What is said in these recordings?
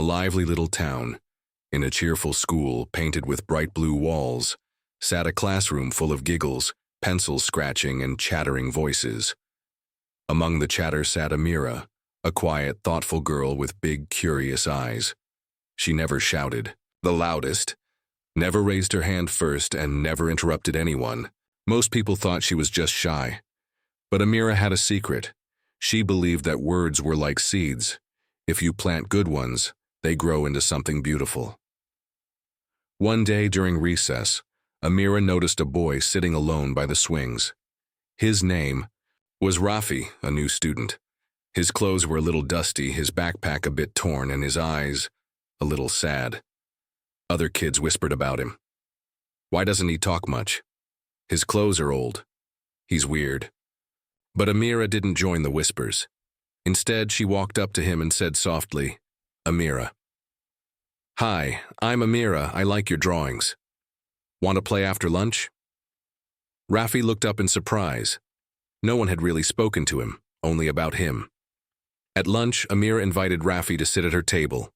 a lively little town, in a cheerful school painted with bright blue walls, sat a classroom full of giggles, pencils scratching, and chattering voices. Among the chatter sat Amira, a quiet, thoughtful girl with big, curious eyes. She never shouted, the loudest, never raised her hand first, and never interrupted anyone. Most people thought she was just shy. But Amira had a secret. She believed that words were like seeds. If you plant good ones, they grow into something beautiful. One day during recess, Amira noticed a boy sitting alone by the swings. His name was Rafi, a new student. His clothes were a little dusty, his backpack a bit torn, and his eyes a little sad. Other kids whispered about him. Why doesn't he talk much? His clothes are old. He's weird. But Amira didn't join the whispers. Instead, she walked up to him and said softly, Amira. Hi, I'm Amira. I like your drawings. Want to play after lunch? Rafi looked up in surprise. No one had really spoken to him, only about him. At lunch, Amira invited Rafi to sit at her table.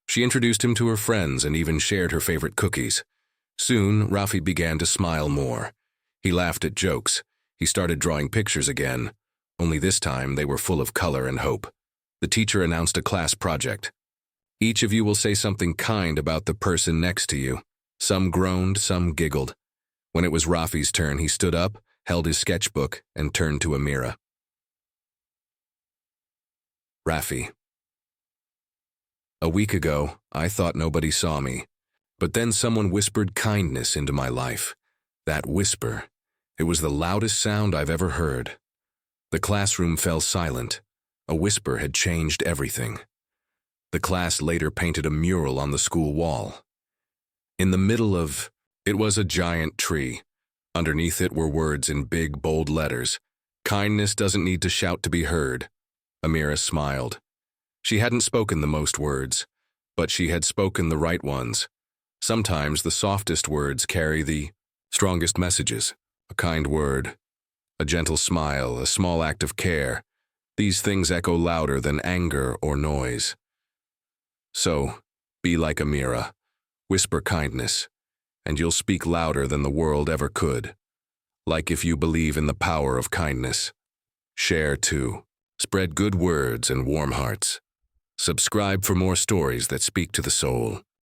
She introduced him to her friends and even shared her favorite cookies. Soon, Rafi began to smile more. He laughed at jokes. He started drawing pictures again, only this time they were full of color and hope. The teacher announced a class project. Each of you will say something kind about the person next to you. Some groaned, some giggled. When it was Rafi's turn, he stood up, held his sketchbook, and turned to Amira. Rafi. A week ago, I thought nobody saw me, but then someone whispered kindness into my life. That whisper, it was the loudest sound I've ever heard. The classroom fell silent. A whisper had changed everything. The class later painted a mural on the school wall. In the middle of it was a giant tree. Underneath it were words in big, bold letters. Kindness doesn't need to shout to be heard. Amira smiled. She hadn't spoken the most words, but she had spoken the right ones. Sometimes the softest words carry the strongest messages. A kind word, a gentle smile, a small act of care. These things echo louder than anger or noise. So, be like Amira. Whisper kindness, and you'll speak louder than the world ever could. Like if you believe in the power of kindness. Share too. Spread good words and warm hearts. Subscribe for more stories that speak to the soul.